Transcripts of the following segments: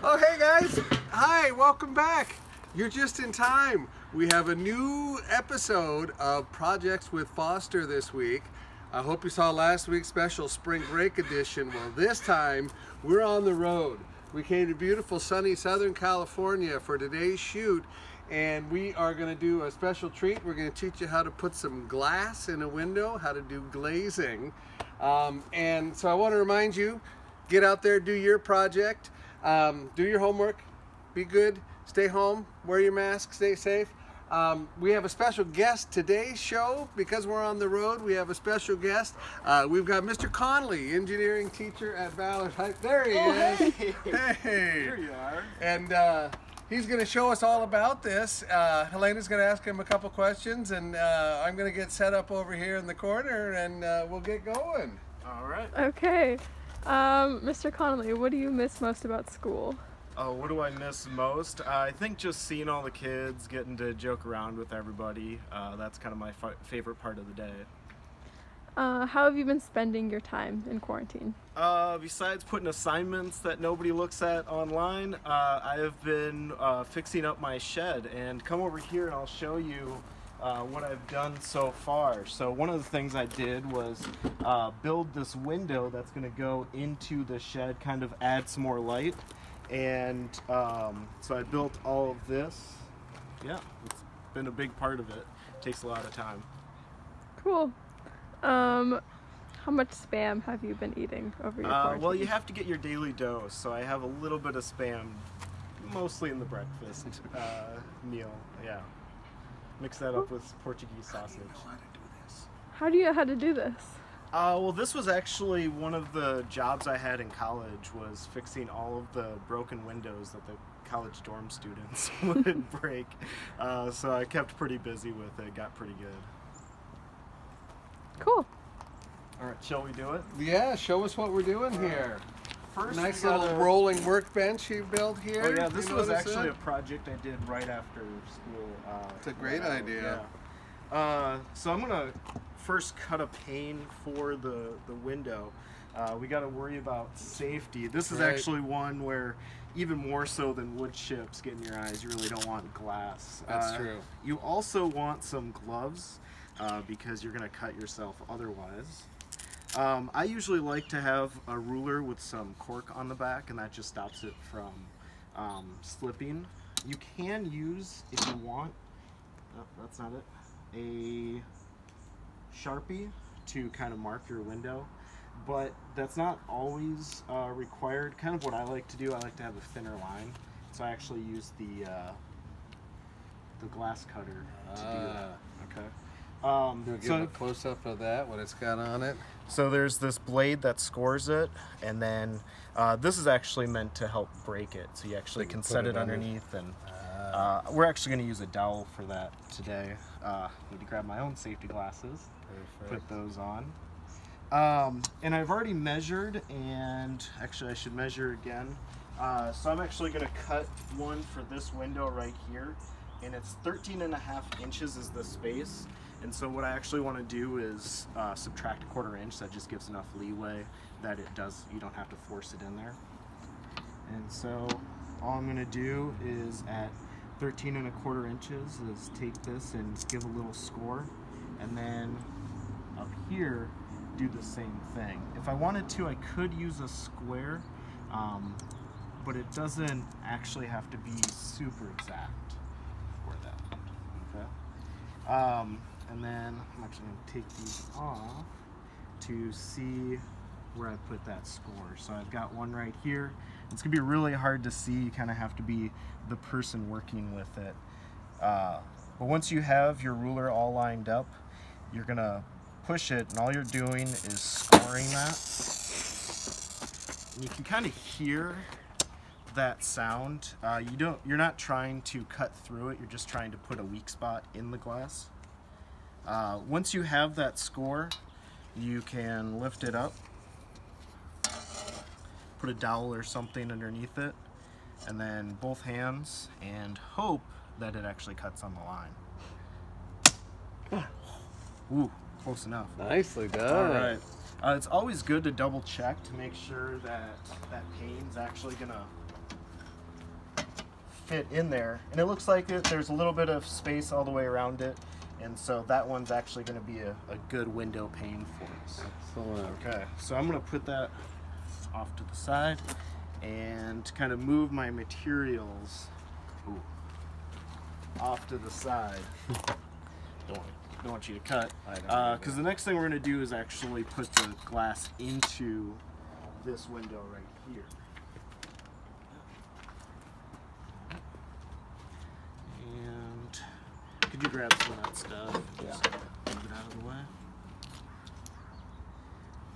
Oh, hey guys. Hi, welcome back. You're just in time. We have a new episode of Projects with Foster this week. I hope you saw last week's special spring break edition. Well, this time we're on the road. We came to beautiful sunny Southern California for today's shoot, and we are going to do a special treat. We're going to teach you how to put some glass in a window, how to do glazing. And so I want to remind you, get out there, do your project, do your homework, be good, stay home, wear your mask, stay safe. We have a special guest today's show. Because we're on the road, we have a special guest. We've got Mr. Connolly, engineering teacher at Ballard High. There he is. Hey. Here you are. And he's going to show us all about this. Helena's going to ask him a couple questions, and I'm going to get set up over here in the corner, and we'll get going. All right. Okay. Mr. Connolly, what do you miss most about school? Oh, what do I miss most? I think just seeing all the kids, getting to joke around with everybody. That's kind of my favorite part of the day. How have you been spending your time in quarantine? Besides putting assignments that nobody looks at online, I have been fixing up my shed. And come over here and I'll show you what I've done so far. So one of the things I did was build this window that's going to go into the shed, kind of add some more light. And so I built all of this. Yeah, it's been a big part of it. Takes a lot of time. Cool. How much Spam have you been eating over your quarantine? Well, you have to get your daily dose, so I have a little bit of Spam, mostly in the breakfast meal. Yeah, mix that up with Portuguese sausage. How do you know how to do this? Well, this was actually one of the jobs I had in college, was fixing all of the broken windows that the college dorm students would break. So I kept pretty busy with it, got pretty good. Cool. All right, shall we do it? Yeah, show us what we're doing here. First, Nice we little gotta- rolling workbench you built here. Oh yeah, You this was notice actually it? a project I did right after school. It's a great idea. Yeah. So I'm gonna first cut a pane for the window. We got to worry about safety. This is Right. actually one where, even more so than wood chips get in your eyes, you really don't want glass. That's true. You also want some gloves because you're gonna cut yourself otherwise. I usually like to have a ruler with some cork on the back, and that just stops it from slipping. You can use, if you want, oh, that's not it, a Sharpie to kind of mark your window, but that's not always required. Kind of what I like to do, I like to have a thinner line, so I actually use the glass cutter to do that. Okay. We'll give a close-up of that, what it's got on it. So there's this blade that scores it, and then this is actually meant to help break it, so you actually can set it underneath. And we're actually going to use a dowel for that today. Need to grab my own safety glasses. Perfect. Put those on. And I've already measured, and actually I should measure again. So I'm actually going to cut one for this window right here, and it's 13.5 inches is the space. And so what I actually want to do is subtract 1/4 inch. That just gives enough leeway that you don't have to force it in there. And so all I'm going to do is at 13.25 inches is take this and give a little score, and then up here do the same thing. If I wanted to, I could use a square, but it doesn't actually have to be super exact for that. Okay. And then I'm actually going to take these off to see where I put that score. So I've got one right here. It's going to be really hard to see. You kind of have to be the person working with it. But once you have your ruler all lined up, you're going to push it, and all you're doing is scoring that. And you can kind of hear that sound. You're not trying to cut through it. You're just trying to put a weak spot in the glass. Once you have that score, you can lift it up, put a dowel or something underneath it, and then both hands, and hope that it actually cuts on the line. Ooh, close enough. Nicely done. All right. It's always good to double check to make sure that that pane's actually gonna fit in there, and it looks like there's a little bit of space all the way around it, and so that one's actually going to be a good window pane for us. Excellent. Okay, so I'm going to put that off to the side and kind of move my materials off to the side. Don't want you to cut, because the next thing we're going to do is actually put the glass into this window right here. And could you grab some of that stuff? Yeah. Just move it out of the way.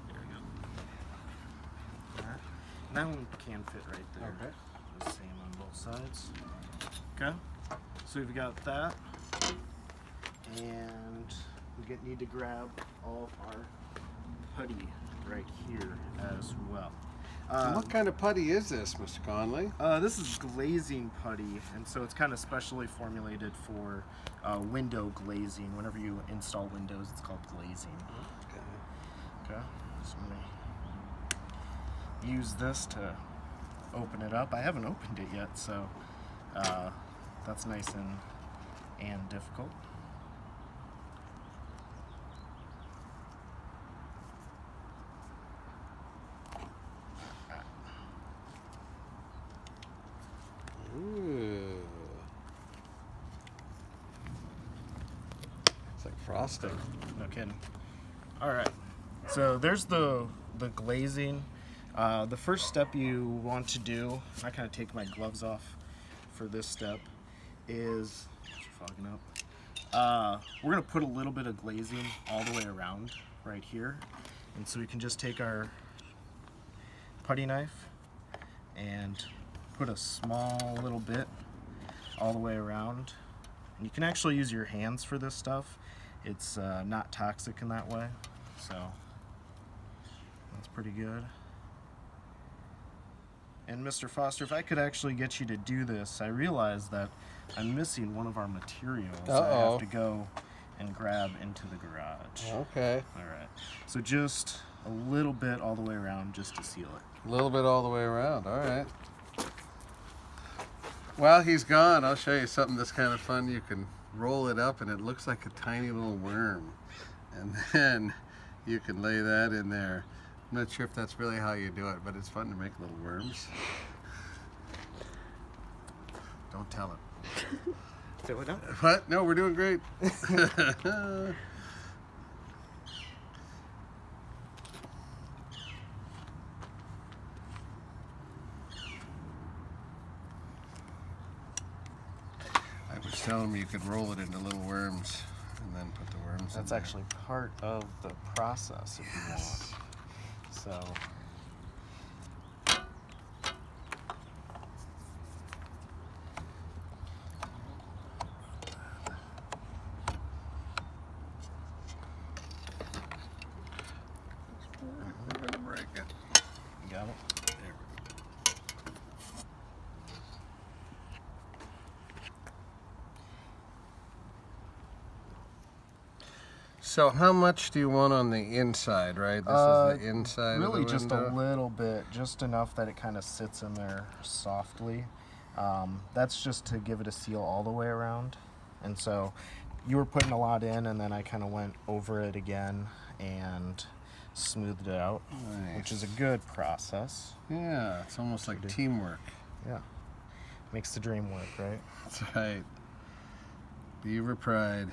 There we go. Alright. That one can fit right there. Okay. The same on both sides. Okay. So we've got that. And we need to grab all of our putty right here as well. What kind of putty is this, Mr. Connolly? This is glazing putty, and so it's kind of specially formulated for window glazing. Whenever you install windows, it's called glazing. Okay. So I'm gonna use this to open it up. I haven't opened it yet, so that's nice and difficult. Ooh. It's like frosting. No kidding. All right. So there's the glazing. The first step you want to do, I kind of take my gloves off for this step, is fogging up. We're gonna put a little bit of glazing all the way around right here, and so we can just take our putty knife and put a small little bit all the way around. And you can actually use your hands for this stuff. It's not toxic in that way, so that's pretty good. And Mr. Foster, if I could actually get you to do this, I realize that I'm missing one of our materials. I have to go and grab into the garage. Okay. All right. So just a little bit all the way around just to seal it. A little bit all the way around. All right. While he's gone, I'll show you something that's kind of fun. You can roll it up and it looks like a tiny little worm. And then you can lay that in there. I'm not sure if that's really how you do it, but it's fun to make little worms. Don't tell it. Fill it up. What? No, we're doing great. I was telling him you could roll it into little worms and then put the worms in That's there. actually part of the process if you want. So We're gonna break it. you got it. There we go. So how much do you want on the inside, right? This is the inside Really of the just a window? little bit, just enough that it kind of sits in there softly. That's just to give it a seal all the way around. And so you were putting a lot in, and then I kind of went over it again and smoothed it out, which is a good process. Yeah, it's almost like teamwork. Yeah. Makes the dream work, right? That's right. Beaver pride.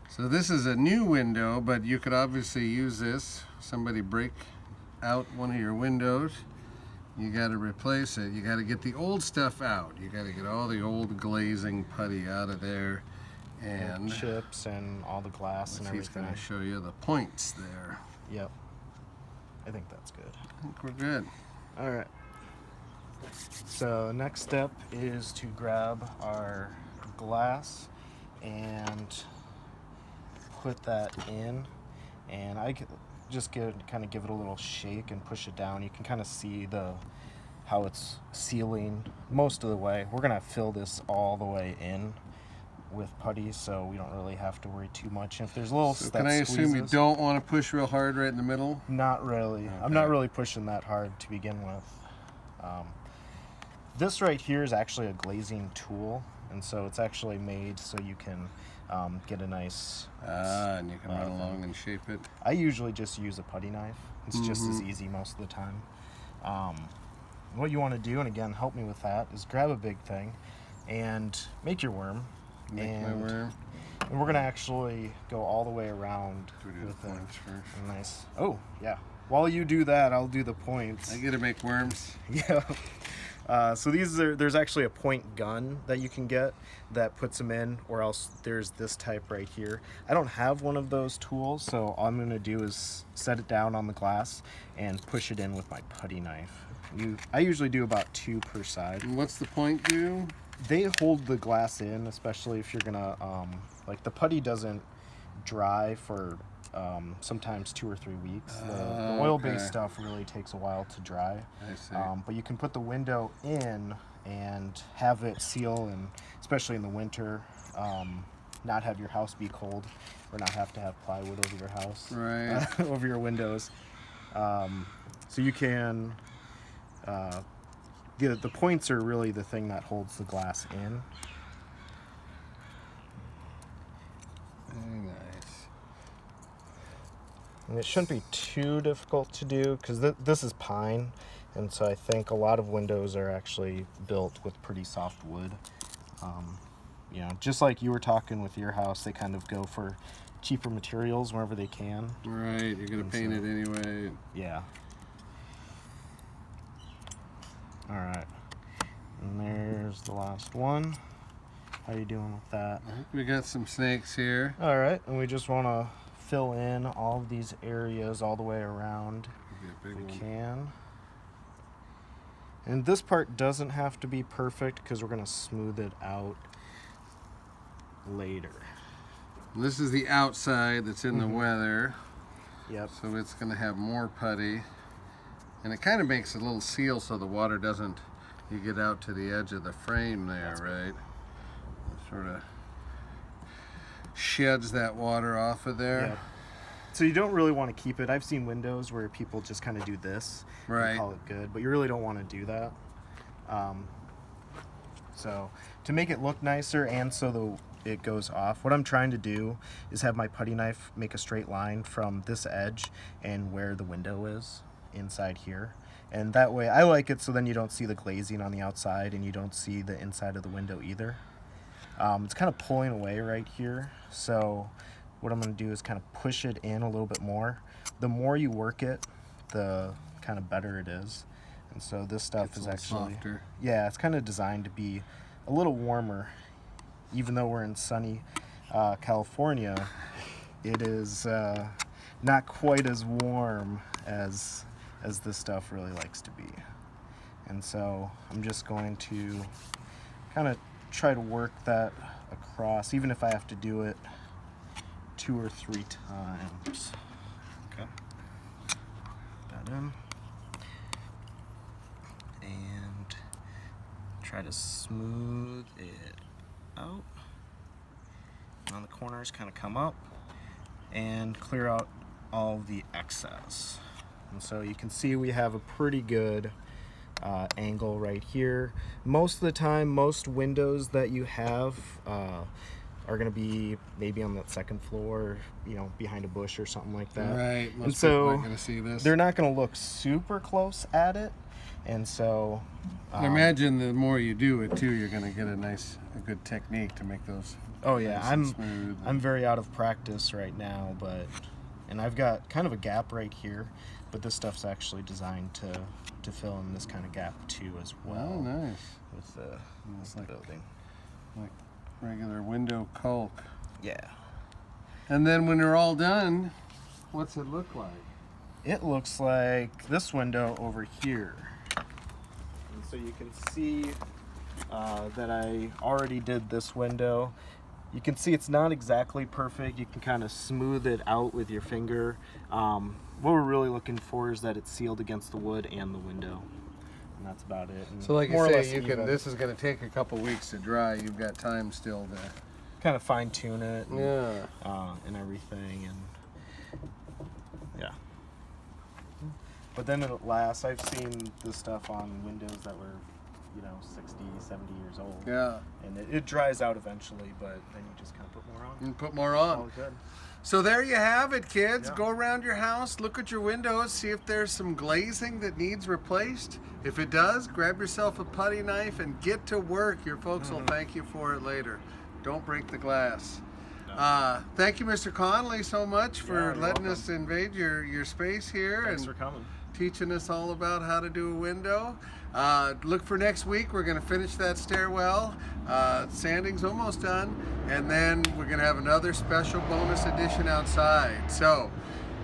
So this is a new window, but you could obviously use this. Somebody break out one of your windows. You got to replace it. You got to get the old stuff out. You got to get all the old glazing putty out of there. And chips and all the glass and he's everything. going to show you the points there. Yep. I think that's good. I think we're good. All right. So next step is to grab our glass and put that in, and I could just kind of give it a little shake and push it down. You can kind of see how it's sealing most of the way. We're gonna fill this all the way in, with putty, so we don't really have to worry too much. If there's little So can I assume you don't want to push real hard right in the middle? Not really. Okay. I'm not really pushing that hard to begin with. This right here is actually a glazing tool, and so it's actually made so you can get a nice... and you can run along and shape it. I usually just use a putty knife. It's just as easy most of the time. What you want to do, and again, help me with that, is grab a big thing and make your worm. Make my worm. And we're going to actually go all the way around Do the with points first. a nice... Oh, yeah. While you do that, I'll do the points. I get to make worms. Yeah. So there's actually a point gun that you can get that puts them in, or else there's this type right here. I don't have one of those tools, so all I'm going to do is set it down on the glass and push it in with my putty knife. I usually do about 2 per side. And what's the point do? They hold the glass in, especially if you're going to, like the putty doesn't dry for sometimes 2 or 3 weeks. The oil-based stuff really takes a while to dry. I see. But you can put the window in and have it seal, and especially in the winter, not have your house be cold, or not have to have plywood over your house, Right. over your windows. So you can. The points are really the thing that holds the glass in. Very nice. And it shouldn't be too difficult to do, because this is pine, and so I think a lot of windows are actually built with pretty soft wood. You know, just like you were talking with your house, they kind of go for cheaper materials wherever they can. Right, you're going to paint it anyway. Yeah. All right. And there's the last one. How you doing with that? I think we got some snakes here. All right, and we just want to fill in all of these areas all the way around. Maybe a big We one. can. And this part doesn't have to be perfect because we're going to smooth it out later. This is the outside that's in the weather, Yep. so it's going to have more putty. And it kind of makes a little seal so the water doesn't, you get out to the edge of the frame there, right? It sort of sheds that water off of there. Yep. So you don't really want to keep it. I've seen windows where people just kind of do this Right. and call it good, but you really don't want to do that. So to make it look nicer and so it goes off, what I'm trying to do is have my putty knife make a straight line from this edge and where the window is inside here. And that way, I like it so then you don't see the glazing on the outside and you don't see the inside of the window either. It's kind of pulling away right here, so what I'm going to do is kind of push it in a little bit more. The more you work it, the kind of better it is. And so this stuff It's a is little actually softer. Yeah, it's kind of designed to be a little warmer. Even though we're in sunny California, it is not quite as warm as this stuff really likes to be. And so I'm just going to kind of try to work that across, even if I have to do it 2 or 3 times. Okay. Put that in. And try to smooth it out. And on the corners, kind of come up and clear out all the excess. And so you can see we have a pretty good angle right here. Most of the time, most windows that you have are going to be maybe on that second floor, you know, behind a bush or something like that. Right. Most And so people aren't going to see this. they're not going to look super close at it. And so I imagine the more you do it too, you're going to get a good technique to make those. oh yeah, nice and smooth. I'm very out of practice right now, and I've got kind of a gap right here, but this stuff's actually designed to fill in this kind of gap too as well. Oh, nice. With the It's the like building. regular window caulk. Yeah. And then when they're all done, what's it look like? It looks like this window over here. And so you can see that I already did this window. You can see it's not exactly perfect. You can kind of smooth it out with your finger. What we're really looking for is that it's sealed against the wood and the window. And that's about it. And So like you more or say, less you can. even. This is going to take a couple weeks to dry. You've got time still to kind of fine tune it. And, Yeah. And everything, and yeah. But then it lasts. I've seen this stuff on windows that were, 60, 70 years old. Yeah. And it dries out eventually, but then you just kind of put more on. And put more on. Oh, good. So there you have it, kids. Yeah. Go around your house, look at your windows, see if there's some glazing that needs replaced. If it does, grab yourself a putty knife and get to work. Your folks will thank you for it later. Don't break the glass. No. Thank you, Mr. Connolly, so much for you're letting welcome. us invade your space here. Thanks and for coming. teaching us all about how to do a window. Look for next week. We're going to finish that stairwell. Sanding's almost done. And then we're going to have another special bonus edition outside. So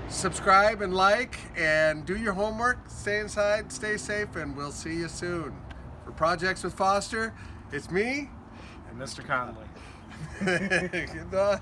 subscribe and like and do your homework. Stay inside, stay safe, and we'll see you soon. For Projects with Foster, it's me. And Mr. Connolly. Goodbye.